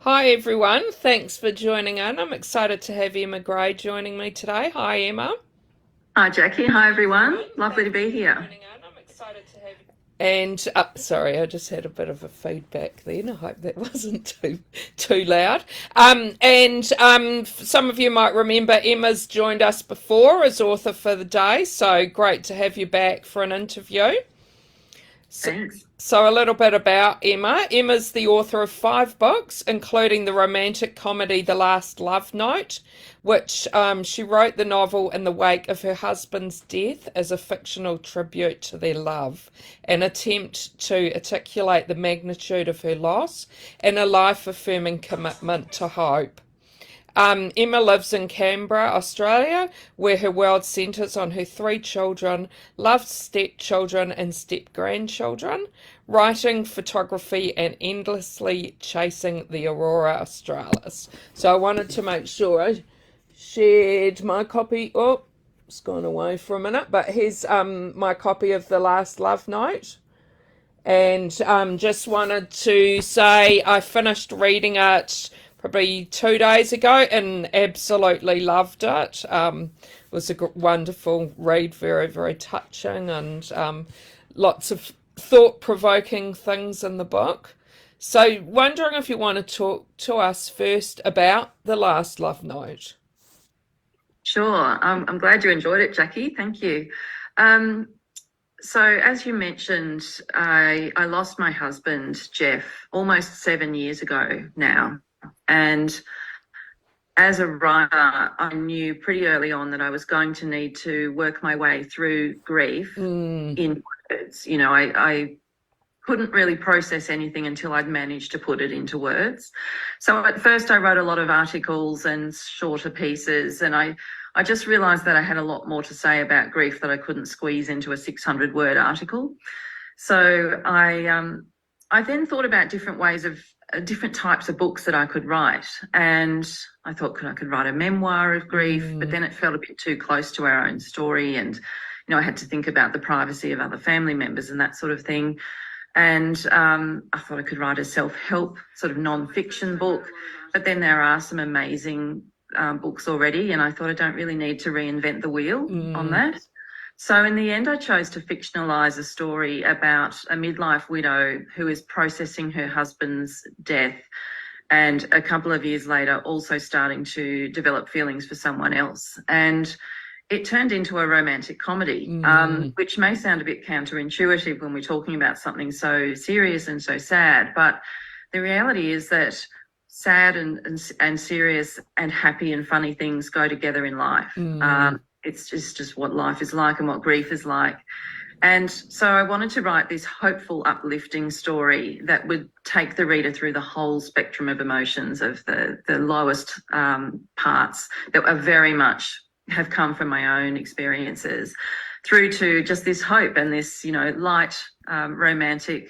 Hi everyone, thanks for joining in. I'm excited to have Emma Gray joining me today. Hi Emma. Hi, Jackie. Hi, everyone. Lovely to be here. And sorry, I just had a bit of a feedback then. I hope that wasn't too loud. Some of you might remember Emma's joined us before as author for the day, so great to have you back for an interview. So, Thanks. so a little bit about Emma. Emma's the author of 5 books, including the romantic comedy The Last Love Note, which she wrote the novel in the wake of her husband's death as a fictional tribute to their love, an attempt to articulate the magnitude of her loss and a life-affirming commitment to hope. Emma lives in Canberra, Australia, where her world centres on her 3 children, loved stepchildren and step-grandchildren, writing, photography, and endlessly chasing the Aurora Australis. So I wanted to make sure I shared my copy. Oh, it's gone away for a minute, but here's my copy of The Last Love Note. And just wanted to say I finished reading it probably 2 days ago and absolutely loved it. It was a wonderful read, very, very touching, and lots of thought-provoking things in the book. So wondering if you want to talk to us first about The Last Love Note. Sure. I'm glad you enjoyed it, Jackie. Thank you. Um, so, as you mentioned, I lost my husband, Jeff, almost 7 years ago now. And as a writer, I knew pretty early on that I was going to need to work my way through grief in words. I couldn't really process anything until I'd managed to put it into words. So at first I wrote a lot of articles and shorter pieces, and I just realised that I had a lot more to say about grief that I couldn't squeeze into a 600-word article. So I then thought about different ways of different types of books that I could write, and I thought I could write a memoir of grief, but then it felt a bit too close to our own story, and I had to think about the privacy of other family members and that sort of thing. And I thought I could write a self-help sort of non-fiction book, but then there are some amazing books already, and I thought I don't really need to reinvent the wheel on that. So in the end, I chose to fictionalise a story about a midlife widow who is processing her husband's death, and a couple of years later also starting to develop feelings for someone else. And it turned into a romantic comedy, which may sound a bit counterintuitive when we're talking about something so serious and so sad, but the reality is that sad and serious and happy and funny things go together in life. It's just what life is like and what grief is like. And so I wanted to write this hopeful, uplifting story that would take the reader through the whole spectrum of emotions, of the lowest parts that are very much have come from my own experiences, through to just this hope and this, light romantic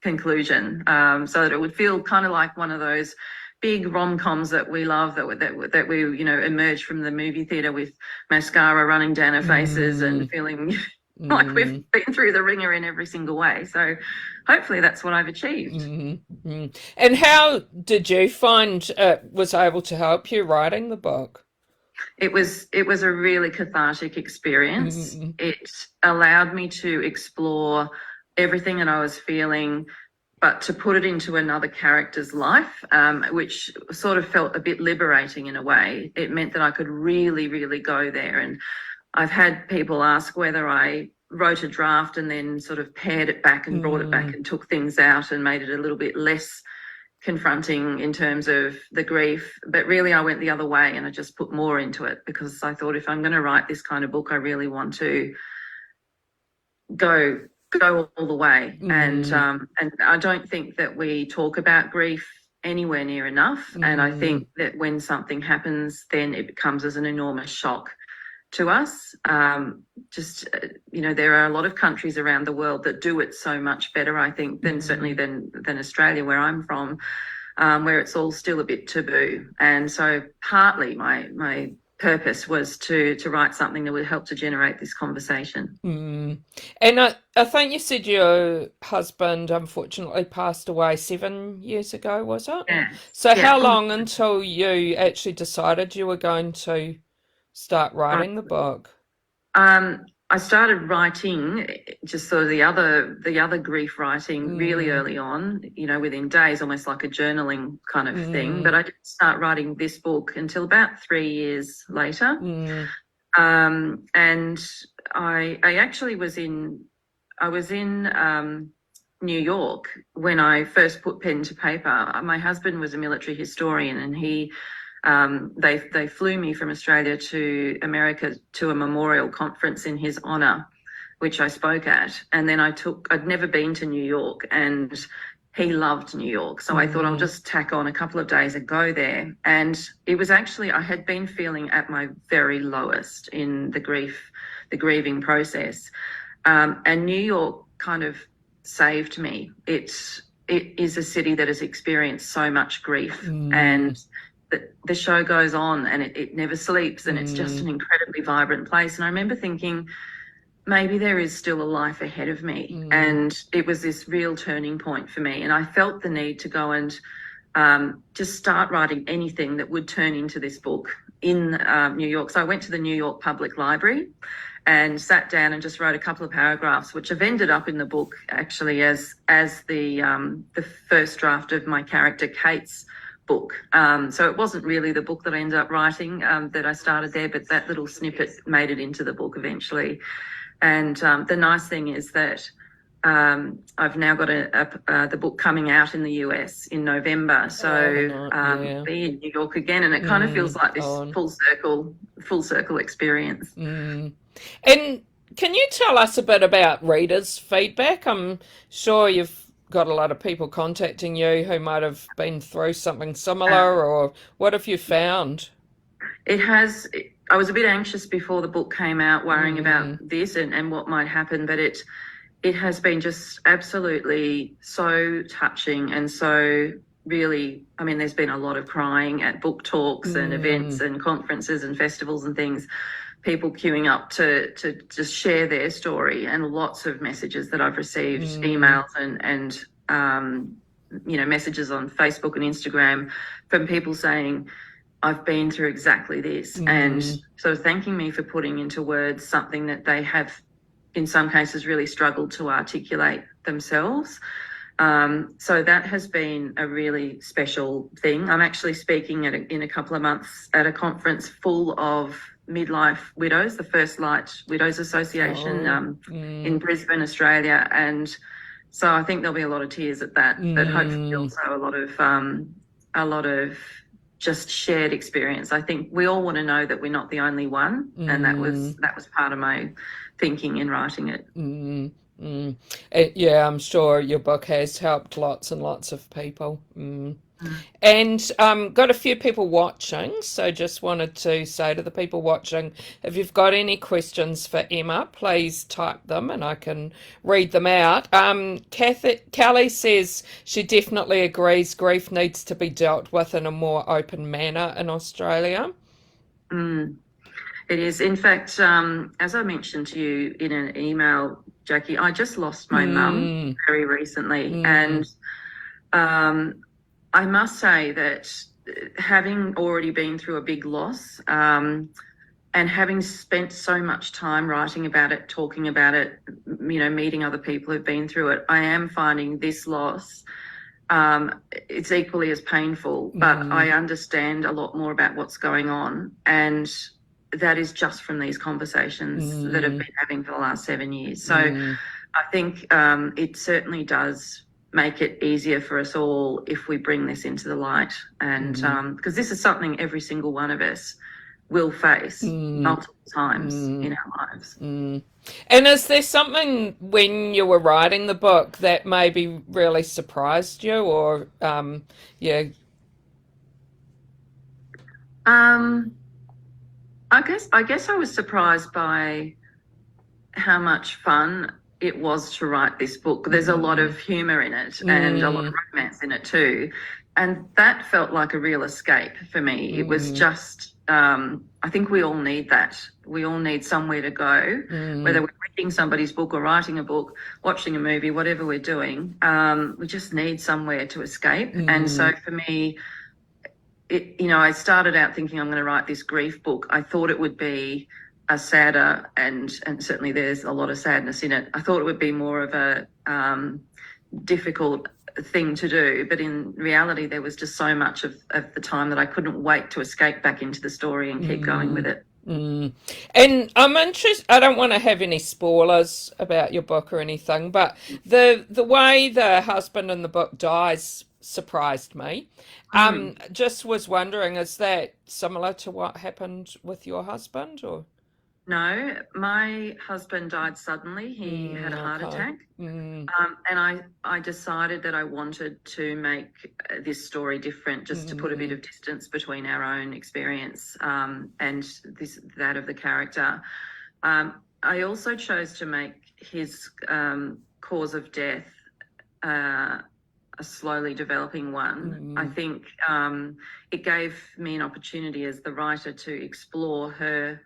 conclusion, so that it would feel kind of like one of those big rom-coms that we love, that we emerge from the movie theatre with mascara running down our faces and feeling like we've been through the ringer in every single way. So hopefully that's what I've achieved. And how did you find was able to help you writing the book? It was a really cathartic experience. It allowed me to explore everything that I was feeling, but to put it into another character's life, which sort of felt a bit liberating in a way. It meant that I could really, really go there. And I've had people ask whether I wrote a draft and then sort of pared it back and brought it back and took things out and made it a little bit less confronting in terms of the grief. But really I went the other way and I just put more into it, because I thought, if I'm going to write this kind of book, I really want to go all the way. And I don't think that we talk about grief anywhere near enough. And I think that when something happens, then it becomes as an enormous shock to us. There are a lot of countries around the world that do it so much better, I think, than Australia, where I'm from, where it's all still a bit taboo. And so partly my purpose was to write something that would help to generate this conversation. Mm. And I think you said your husband unfortunately passed away 7 years ago, was it? Yes. So Yeah. how long until you actually decided you were going to start Right. writing the book? I started writing just sort of the other grief writing really Mm, early on, within days, almost like a journaling kind of thing. But mm, I didn't start writing this book until about 3 years later. mm, And I actually I was in New York when I first put pen to paper. My husband was a military historian, and they flew me from Australia to America to a memorial conference in his honour, which I spoke at. And then I'd never been to New York, and he loved New York. So I thought I'll mm, just tack on a couple of days and go there. And it was actually, I had been feeling at my very lowest in the grieving process. And New York kind of saved me. It is a city that has experienced so much grief, and mm, the show goes on, and it never sleeps, and it's just mm, an incredibly vibrant place. And I remember thinking, maybe there is still a life ahead of me. mm, And it was this real turning point for me. And I felt the need to go and just start writing anything that would turn into this book in New York. So I went to the New York Public Library and sat down and just wrote a couple of paragraphs, which have ended up in the book actually as the first draft of my character Kate's book. So it wasn't really the book that I ended up writing that I started there, but that little snippet made it into the book eventually. And the nice thing is that I've now got the book coming out in the US in November. So oh, yeah. be in New York again, and it kind of feels like this Oh, full circle experience. mm. And can you tell us a bit about readers' feedback? I'm sure you've got a lot of people contacting you who might have been through something Um, similar, or what have you found? it has. I was a bit anxious before the book came out, worrying about Mm, this and what might happen, but it has been just absolutely so touching and so really. I mean, there's been a lot of crying at book talks and events mm, and conferences and festivals and things. People queuing up to just share their story, and lots of messages that I've received, mm, emails and messages on Facebook and Instagram from people saying, I've been through exactly this, and mm, sort of thanking me for putting into words something that they have in some cases really struggled to articulate themselves. So that has been a really special thing. I'm actually speaking in a couple of months at a conference full of midlife widows, the First Light Widows Association oh, in Brisbane, Australia. And so I think there'll be a lot of tears at that, but hopefully mm, also a lot of just shared experience. I think we all want to know that we're not the only one, and mm, that was part of my thinking in writing it. mm, mm. Yeah, I'm sure your book has helped lots and lots of people. Mm. Mm. And got a few people watching, so just wanted to say to the people watching, if you've got any questions for Emma, please type them and I can read them out. Kelly says she definitely agrees grief needs to be dealt with in a more open manner in Australia. Mm. It is. In fact, as I mentioned to you in an email, Jackie, I just lost my mum Mm, very recently. mm, And I must say that having already been through a big loss, and having spent so much time writing about it, talking about it, meeting other people who've been through it, I am finding this loss, it's equally as painful, but I mm, understand a lot more about what's going on. And that is just from these conversations that I've mm, been having for the last 7 years. So mm, I think it certainly does make it easier for us all if we bring this into the light. And mm, because this is something every single one of us will face mm, multiple times mm, in our lives. mm. And is there something when you were writing the book that maybe really surprised you, or yeah, Um, I guess I was surprised by how much fun it was to write this book. There's a lot mm, of humour in it and a lot of mm, romance in it too. And that felt like a real escape for me. It was mm, just, I think we all need that. We all need somewhere to go, whether Mm, we're reading somebody's book or writing a book, watching a movie, whatever we're doing. We just need somewhere to escape. And so mm, for me, I started out thinking I'm going to write this grief book. I thought it would be a sadder, and certainly there's a lot of sadness in it. I thought it would be more of a difficult thing to do, but in reality, there was just so much of the time that I couldn't wait to escape back into the story and keep going with mm, it. mm. And I'm interested, I don't want to have any spoilers about your book or anything, but the way the husband in the book dies surprised me. Mm. Just was wondering, is that similar to what happened with your husband or? No, my husband died suddenly. He had Mm, a heart okay. attack. Mm, And I decided that I wanted to make this story different, just to put a bit mm, of distance between our own experience and that of the character. I also chose to make his cause of death uh, a slowly developing one. I mm, think it gave me an opportunity as the writer to explore her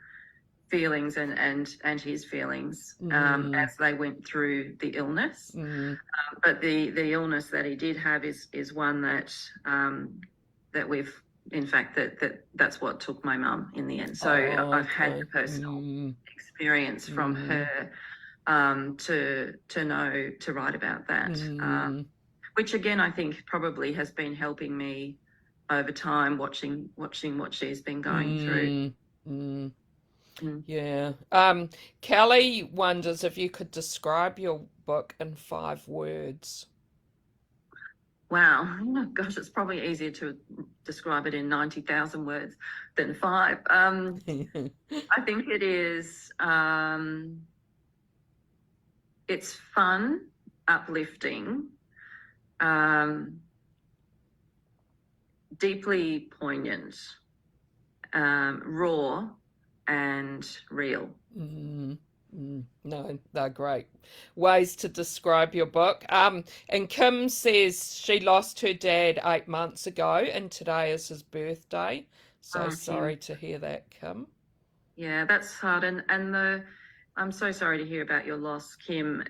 feelings and his feelings mm, as they went through the illness. mm. But the illness that he did have is one that we've in fact that's what took my mum in the end. So Oh, I've had okay. the personal Mm, experience from mm, her to know to write about that, mm, which again I think probably has been helping me over time, watching what she's been going through. mm, mm. Mm. Yeah. Kelly wonders if you could describe your book in 5 words. Wow. Oh, gosh, it's probably easier to describe it in 90,000 words than five. I think it's fun, uplifting, um, deeply poignant, raw, and real. Mm, no, they're great ways to describe your book. And Kim says she lost her dad 8 months ago, and today is his birthday. So Oh, Kim. sorry to hear that, Kim. Yeah, that's hard. I'm so sorry to hear about your loss, Kim.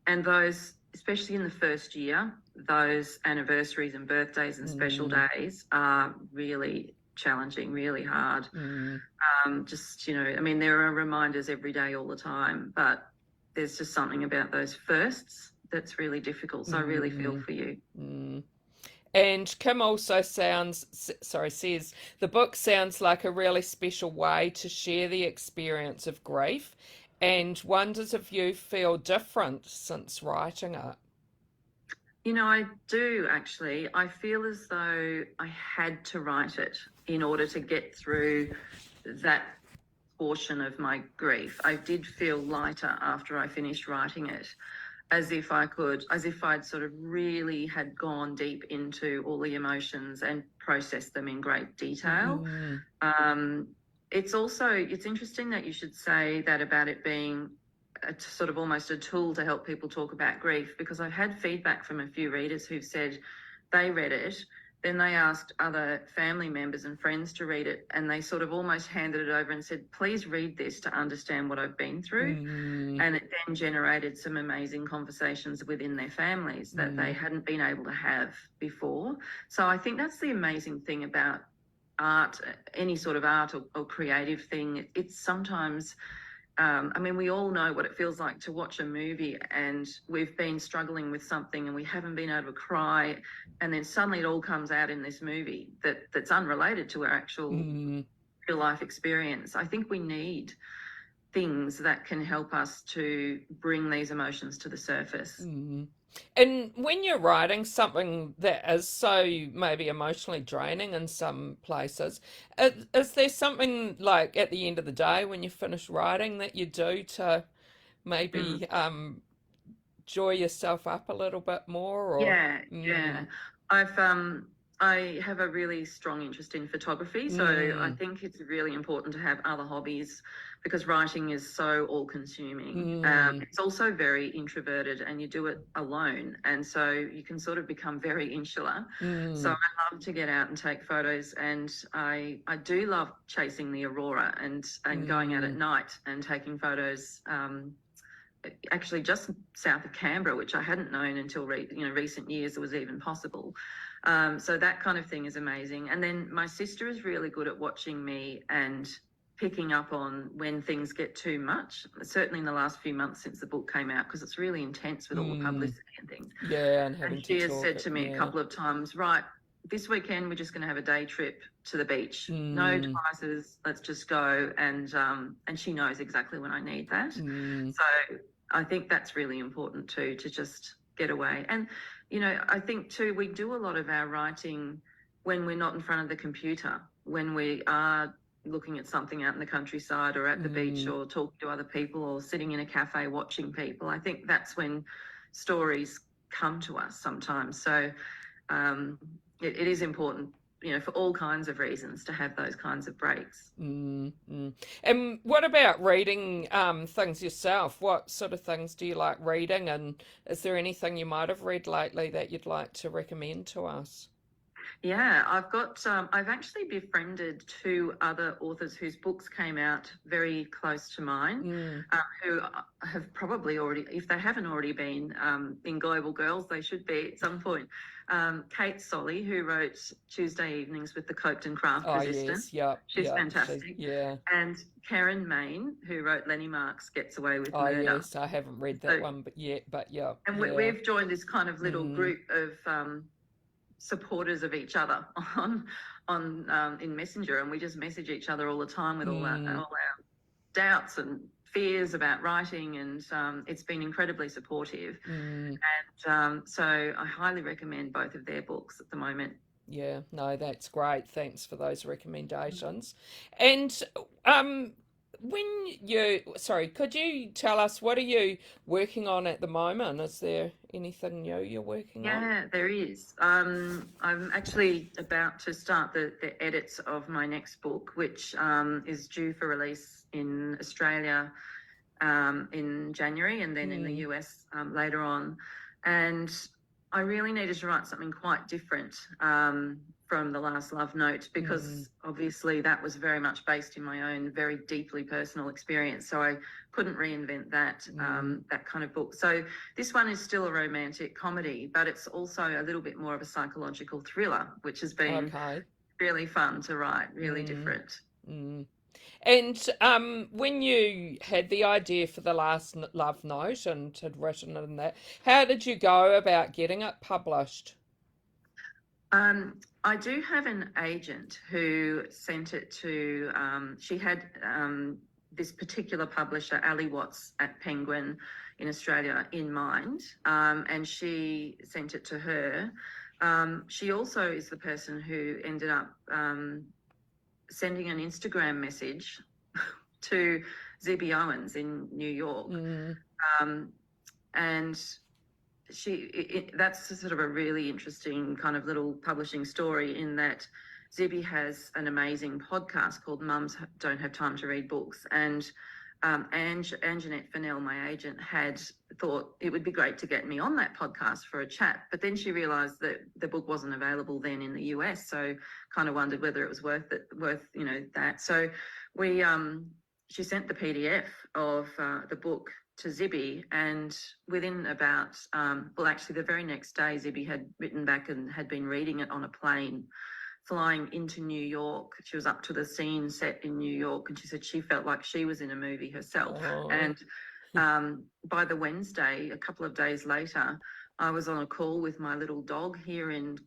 And those, especially in the first year, those anniversaries and birthdays and special Mm, days are really challenging, really hard. mm, I mean, there are reminders every day, all the time, but there's just something about those firsts that's really difficult. So I really feel mm, for you. mm. And Kim also says the book sounds like a really special way to share the experience of grief and wonders if you feel different since writing it. I do actually. I feel as though I had to write it in order to get through that portion of my grief. I did feel lighter after I finished writing it, as if I'd sort of really had gone deep into all the emotions and processed them in great detail. Mm, Um, it's interesting that you should say that about it being sort of almost a tool to help people talk about grief, because I've had feedback from a few readers who've said they read it, then they asked other family members and friends to read it, and they sort of almost handed it over and said, please read this to understand what I've been through. mm, And it then generated some amazing conversations within their families that they mm, hadn't been able to have before. So I think that's the amazing thing about art, any sort of art or creative thing. It's sometimes I mean, we all know what it feels like to watch a movie and we've been struggling with something and we haven't been able to cry, and then suddenly it all comes out in this movie that's unrelated to our actual mm, real life experience. I think we need things that can help us to bring these emotions to the surface. mm. And when you're writing something that is so maybe emotionally draining in some places, is there something like at the end of the day when you finish writing that you do to Mm. maybe joy yourself up a little bit more or Yeah, yeah. mm, I've I have a really strong interest in photography, so I think it's really important to have other hobbies because writing is so all-consuming. It's also very introverted, and you do it alone, and so you can sort of become very insular. So I love to get out and take photos, and I do love chasing the aurora and going out at night and taking photos. Actually, just south of Canberra, which I hadn't known until recent years it was even possible. So that kind of thing is amazing. And then my sister is really good at watching me and picking up on when things get too much, certainly in the last few months since the book came out, because it's really intense with all the publicity and things. Yeah, and having And she to has talk said to me a couple of times, right, this weekend we're just going to have a day trip to the beach. No devices, let's just go. And she knows exactly when I need that. So I think that's really important too, to just get away. And, you know, I think too, we do a lot of our writing when we're not in front of the computer, when we are looking at something out in the countryside or at the beach or talking to other people or sitting in a cafe watching people. I think that's when stories come to us sometimes. So it is important, you know, for all kinds of reasons to have those kinds of breaks. And what about reading things yourself? What sort of things do you like reading? And is there anything you might have read lately that you'd like to recommend to us? Yeah, I've actually befriended two other authors whose books came out very close to mine, who have probably already, if they haven't already been in Global Girls, they should be at some point. Kate Solly, who wrote Tuesday Evenings with the Coped and Craft Resistance. Yes, She's fantastic. And Karen Main, who wrote Lenny Mark's Gets Away with Murder. Yes, I haven't read that one, but yeah. And we've joined this kind of little group of supporters of each other on in Messenger, and we just message each other all the time with all our doubts and fears about writing, and it's been incredibly supportive. And so I highly recommend both of their books at the moment. Yeah, no, that's great. Thanks for those recommendations. And could you tell us, what are you working on at the moment? Is there anything new you're working on? Yeah, there is. I'm actually about to start the edits of my next book, which is due for release in Australia in January, and then in the US later on. And I really needed to write something quite different from The Last Love Note, because obviously that was very much based in my own very deeply personal experience. So I couldn't reinvent that that kind of book. So this one is still a romantic comedy, but it's also a little bit more of a psychological thriller, which has been really fun to write, really different. And when you had the idea for The Last Love Note and had written it in that, how did you go about getting it published? I do have an agent who sent it to, she had this particular publisher, Ali Watts at Penguin in Australia, in mind, and she sent it to her. She also is the person who ended up sending an Instagram message to Zibby Owens in New York. And that's sort of a really interesting kind of little publishing story, in that Zibby has an amazing podcast called Mums Don't Have Time to Read Books. And Anjanette Fennell, my agent, had thought it would be great to get me on that podcast for a chat. But then she realised that the book wasn't available then in the US, so kind of wondered whether it was worth that. So she sent the PDF of the book to Zibby, and within about, actually the very next day, Zibby had written back and had been reading it on a plane flying into New York. She was up to the scene set in New York, and she said she felt like she was in a movie herself. And by the Wednesday, a couple of days later, I was on a call with my little dog here in,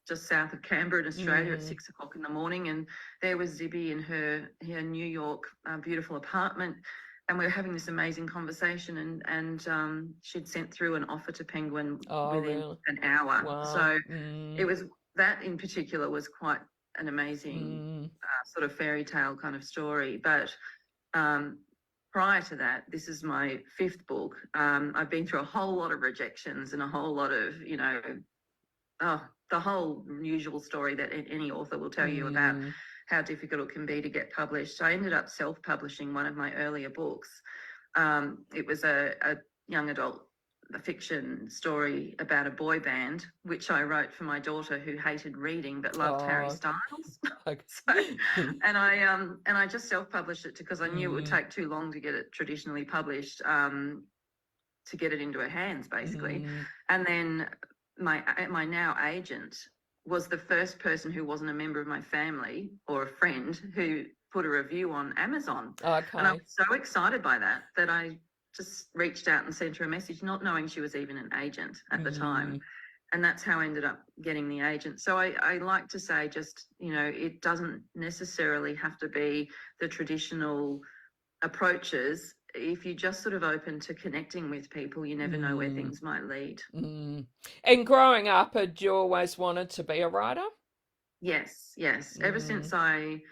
just south of Canberra in Australia at 6 o'clock in the morning, and there was Zibby in her New York beautiful apartment. And we were having this amazing conversation, and she'd sent through an offer to Penguin within an hour. Wow. So it was, that in particular was quite an amazing sort of fairy tale kind of story. But prior to that, this is my fifth book. I've been through a whole lot of rejections and a whole lot of, the whole usual story that any author will tell you about Mm. how difficult it can be to get published. I ended up self-publishing one of my earlier books. It was a young adult fiction story about a boy band, which I wrote for my daughter who hated reading but loved Harry Oh, Styles. So, okay. and I just self-published it because I knew it would Mm. take too long to get it traditionally published, to get it into her hands, basically. Mm. And then my now agent was the first person who wasn't a member of my family or a friend who put a review on Amazon. And I was Okay. so excited by that I just reached out and sent her a message, not knowing she was even an agent at the time. Mm. And that's how I ended up getting the agent. So I like to say, just, it doesn't necessarily have to be the traditional approaches. If you're just sort of open to connecting with people, you never know where Mm. things might lead. Mm. And growing up, had you always wanted to be a writer? Yes, yes. Ever since Mm. I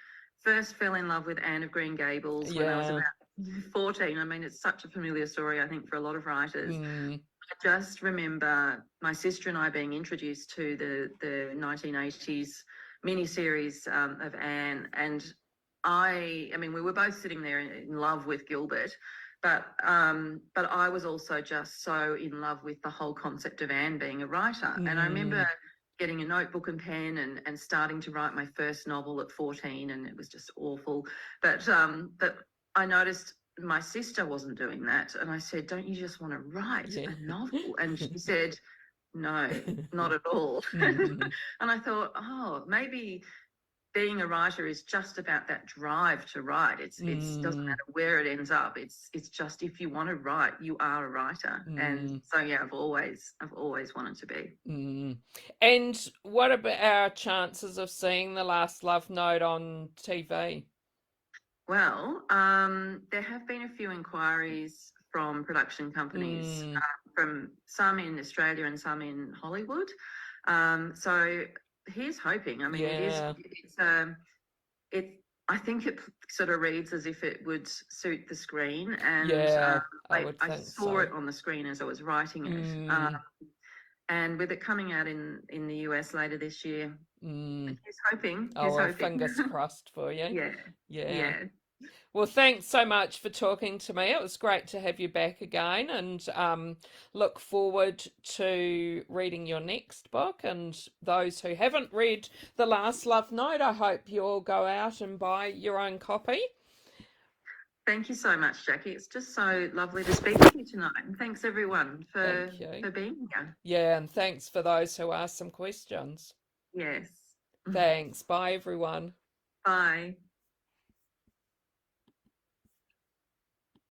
first fell in love with Anne of Green Gables when I was Yeah. about 14, I mean, it's such a familiar story, I think, for a lot of writers. Mm. I just remember my sister and I being introduced to the 1980s miniseries of Anne, and I mean, we were both sitting there in love with Gilbert, but I was also just so in love with the whole concept of Anne being a writer. And I remember Mm. getting a notebook and pen and starting to write my first novel at 14, and it was just awful. But I noticed my sister wasn't doing that, and I said, "Don't you just want to write Yeah. a novel?" And she said, "No, not at all." Mm. And I thought, oh, maybe being a writer is just about that drive to write. It's doesn't Mm. matter where it ends up. It's just, if you want to write, you are a writer. And Mm. so yeah, I've always wanted to be. Mm. And what about our chances of seeing The Last Love Note on TV? Well, there have been a few inquiries from production companies, Mm. from some in Australia and some in Hollywood. So here's hoping. I mean, Yeah. it. I think it sort of reads as if it would suit the screen, and Yeah, I I, would I think saw so. it on the screen as I was writing it. Mm. And with it coming out in the US later this year, Mm. here's hoping. Oh, Here's well, hoping. fingers crossed for you. Yeah, Yeah. yeah. Well, thanks so much for talking to me. It was great to have you back again, and look forward to reading your next book. And those who haven't read The Last Love Note, I hope you'll go out and buy your own copy. Thank you so much, Jackie. It's just so lovely to speak with you tonight. And thanks everyone Thank for you. for being here. Yeah, and thanks for those who asked some questions. Yes. Thanks. Bye, everyone. Bye.